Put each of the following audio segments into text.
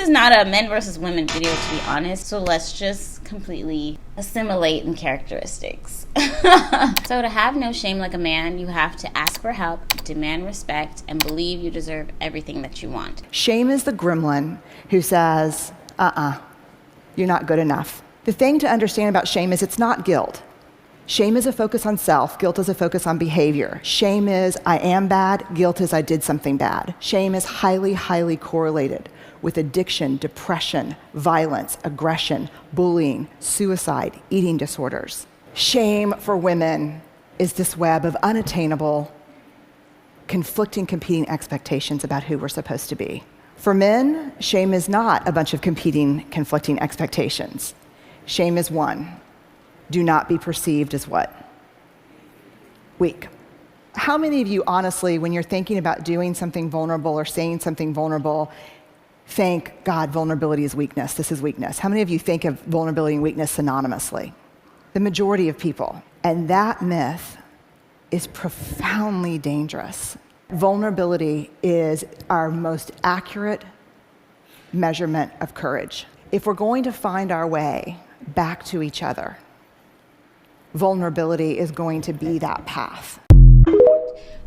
is not a men versus women video, to be honest, so let's just completely assimilate in characteristics. So to have no shame like a man, you have to ask for help, demand respect, and believe you deserve everything that you want. Shame is the gremlin who says, you're not good enough. The thing to understand about shame is it's not guilt. Shame is a focus on self. Guilt is a focus on behavior. Shame is I am bad. Guilt is I did something bad. Shame is highly, highly correlated with addiction, depression, violence, aggression, bullying, suicide, eating disorders. Shame for women is this web of unattainable, conflicting, competing expectations about who we're supposed to be. For men, shame is not a bunch of competing, conflicting expectations. Shame is one. Do not be perceived as what? Weak. How many of you, honestly, when you're thinking about doing something vulnerable or saying something vulnerable, think, God, vulnerability is weakness, this is weakness? How many of you think of vulnerability and weakness synonymously? The majority of people. And that myth is profoundly dangerous. Vulnerability is our most accurate measurement of courage. If we're going to find our way back to each other, vulnerability is going to be that path.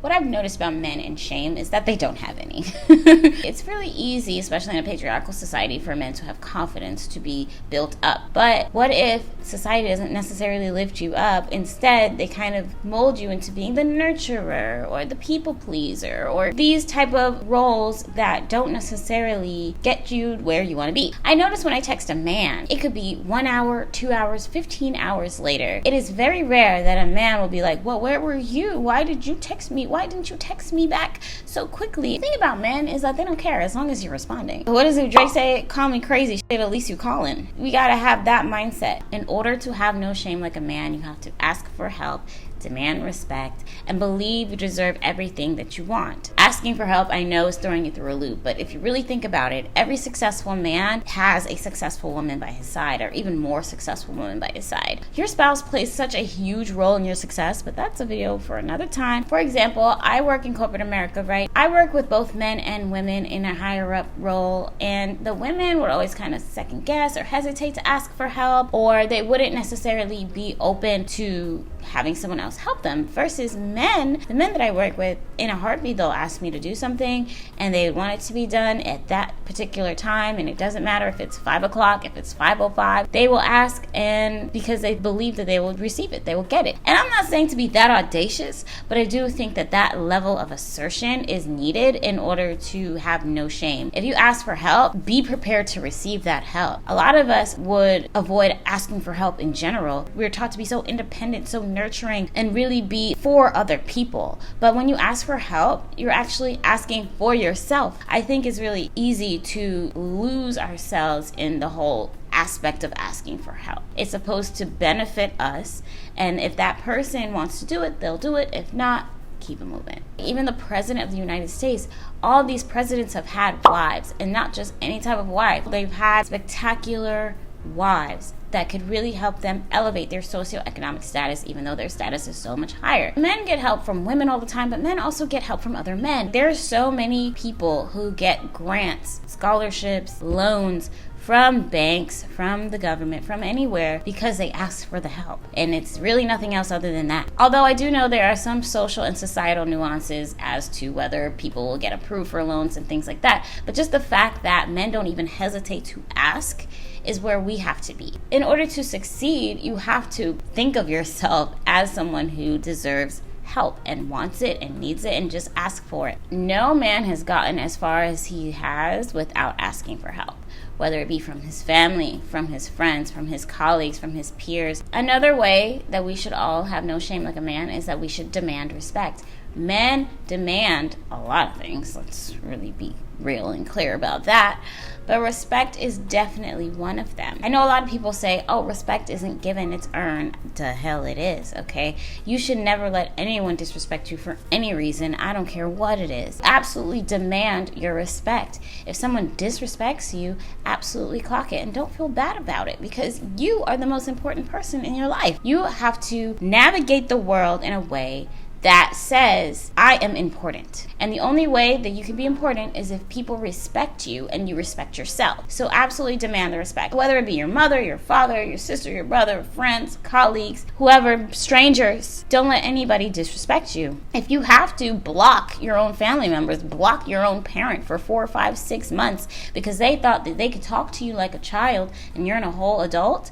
What I've noticed about men and shame is that they don't have any. It's really easy, especially in a patriarchal society, for men to have confidence to be built up. But what if society doesn't necessarily lift you up? Instead, they kind of mold you into being the nurturer or the people pleaser or these type of roles that don't necessarily get you where you want to be. I notice when I text a man, it could be 1 hour, 2 hours, 15 hours later. It is very rare that a man will be like, well, where were you? Why did you text me? Why didn't you text me back so quickly? The thing about men is that they don't care as long as you're responding. What does Drake say? Call me crazy, shit, at least you calling. We gotta have that mindset. In order to have no shame like a man, you have to ask for help, demand respect, and believe you deserve everything that you want. Asking for help, I know, is throwing you through a loop, but if you really think about it, every successful man has a successful woman by his side, or even more successful woman by his side. Your spouse plays such a huge role in your success, but that's a video for another time. For example, I work in corporate America, right? I work with both men and women in a higher up role, and the women would always kind of second guess or hesitate to ask for help, or they wouldn't necessarily be open to having someone else help them, versus men, the men that I work with, in a heartbeat, they'll ask me to do something and they want it to be done at that particular time, and it doesn't matter if it's 5 o'clock, if it's 5:05, they will ask, and because they believe that they will receive it, they will get it. And I'm not saying to be that audacious, but I do think that that level of assertion is needed in order to have no shame. If you ask for help, be prepared to receive that help. A lot of us would avoid asking for help in general. We're taught to be so independent, so nurturing, and really be for other people. But when you ask for help, you're actually asking for yourself. I think it's really easy to lose ourselves in the whole aspect of asking for help. It's supposed to benefit us, and if that person wants to do it, they'll do it. If not, keep it moving. Even the president of the United States, all these presidents have had wives, and not just any type of wife. They've had spectacular wives that could really help them elevate their socioeconomic status, even though their status is so much higher. Men get help from women all the time, but men also get help from other men. There's so many people who get grants, scholarships, loans from banks, from the government, from anywhere, because they ask for the help. And it's really nothing else other than that. Although I do know there are some social and societal nuances as to whether people will get approved for loans and things like that. But just the fact that men don't even hesitate to ask is where we have to be. In order to succeed, you have to think of yourself as someone who deserves help and wants it and needs it, and just ask for it. No man has gotten as far as he has without asking for help, whether it be from his family, from his friends, from his colleagues, from his peers. Another way that we should all have no shame like a man is that we should demand respect. Men demand a lot of things. Let's really be real and clear about that. But respect is definitely one of them. I know a lot of people say, oh, respect isn't given, it's earned. The hell it is, okay? You should never let anyone disrespect you for any reason. I don't care what it is. Absolutely demand your respect. If someone disrespects you, absolutely clock it. And don't feel bad about it, because you are the most important person in your life. You have to navigate the world in a way that says, I am important. And the only way that you can be important is if people respect you and you respect yourself. So absolutely demand the respect. Whether it be your mother, your father, your sister, your brother, friends, colleagues, whoever, strangers, don't let anybody disrespect you. If you have to block your own family members, block your own parent for 4, 5, 6 months because they thought that they could talk to you like a child and you're a whole adult,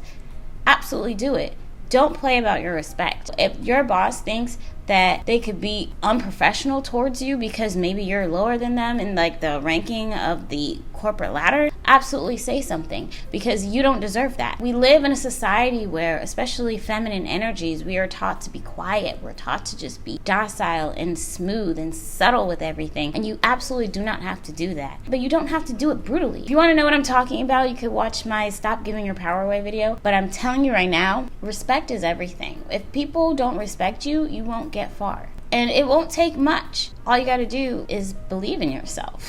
absolutely do it. Don't play about your respect. If your boss thinks that they could be unprofessional towards you because maybe you're lower than them in like the ranking of the corporate ladder, absolutely say something, because you don't deserve that. We live in a society where, especially feminine energies, we are taught to be quiet. We're taught to just be docile and smooth and subtle with everything, and you absolutely do not have to do that. But you don't have to do it brutally. If you want to know what I'm talking about, you could watch my Stop Giving Your Power Away video. But I'm telling you right now, respect is everything. If people don't respect you, you won't get far. And it won't take much. All you got to do is believe in yourself.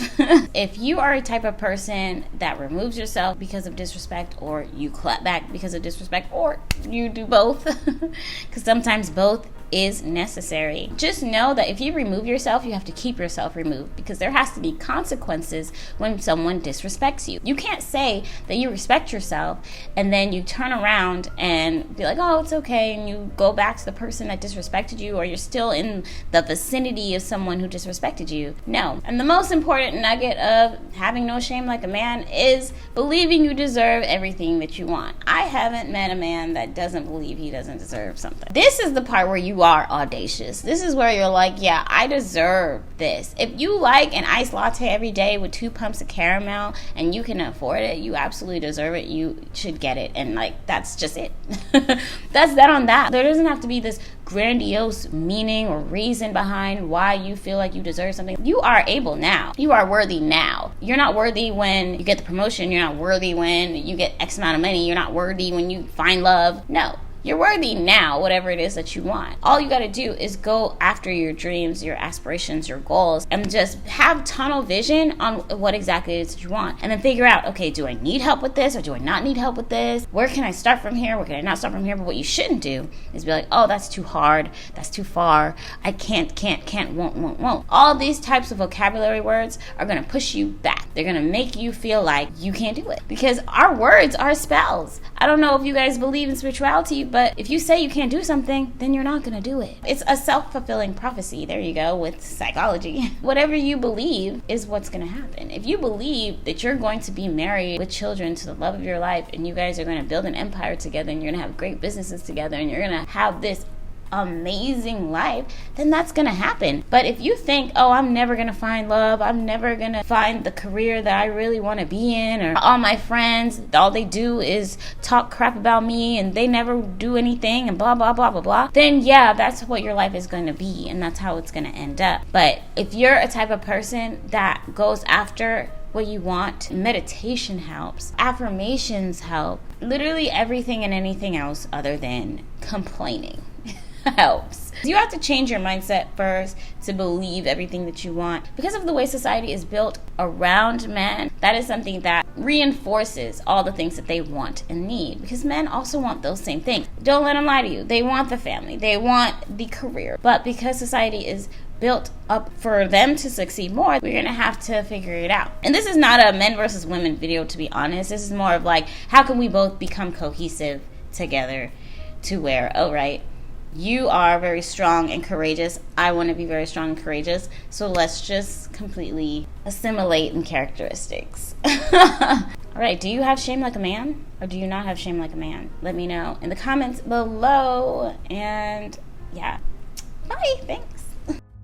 If you are a type of person that removes yourself because of disrespect, or you clap back because of disrespect, or you do both, because sometimes both is necessary, just know that if you remove yourself, you have to keep yourself removed, because there has to be consequences when someone disrespects you. You can't say that you respect yourself and then you turn around and be like, oh, it's okay, and you go back to the person that disrespected you, or you're still in the vicinity of someone who disrespected you. No. And the most important nugget of having no shame like a man is believing you deserve everything that you want. I haven't met a man that doesn't believe he doesn't deserve something. This is the part where you are audacious. This is where you're like, yeah, I deserve this. If you like an iced latte every day with 2 pumps of caramel and you can afford it, you absolutely deserve it. You should get it. And like, that's just it. That's that on that. There doesn't have to be this grandiose meaning or reason behind why you feel like you deserve something. You are able now. You are worthy now. You're not worthy when you get the promotion. You're not worthy when you get X amount of money. You're not worthy when you find love. No. You're worthy now, whatever it is that you want. All you got to do is go after your dreams, your aspirations, your goals, and just have tunnel vision on what exactly it is that you want. And then figure out, okay, do I need help with this or do I not need help with this? Where can I start from here? Where can I not start from here? But what you shouldn't do is be like, oh, that's too hard. That's too far. I can't, won't. All these types of vocabulary words are going to push you back. They're going to make you feel like you can't do it. Because our words are spells. I don't know if you guys believe in spirituality, but if you say you can't do something, then you're not going to do it. It's a self-fulfilling prophecy. There you go with psychology. Whatever you believe is what's going to happen. If you believe that you're going to be married with children to the love of your life, and you guys are going to build an empire together, and you're going to have great businesses together, and you're going to have this amazing life, then that's gonna happen. But if you think, oh, I'm never gonna find love, I'm never gonna find the career that I really want to be in, or all my friends, all they do is talk crap about me and they never do anything and blah blah blah blah blah, then yeah, that's what your life is going to be, and that's how it's going to end up. But if you're a type of person that goes after what you want, meditation helps, affirmations help, literally everything and anything else other than complaining helps. You have to change your mindset first to believe everything that you want. Because of the way society is built around men, that is something that reinforces all the things that they want and need. Because men also want those same things. Don't let them lie to you. They want the family. They want the career. But because society is built up for them to succeed more, we're going to have to figure it out. And this is not a men versus women video, to be honest. This is more of like, how can we both become cohesive together to where, oh, right, you are very strong and courageous. I want to be very strong and courageous. So let's just completely assimilate in characteristics. All right, do you have shame like a man? Or do you not have shame like a man? Let me know in the comments below. And yeah, bye. Thanks.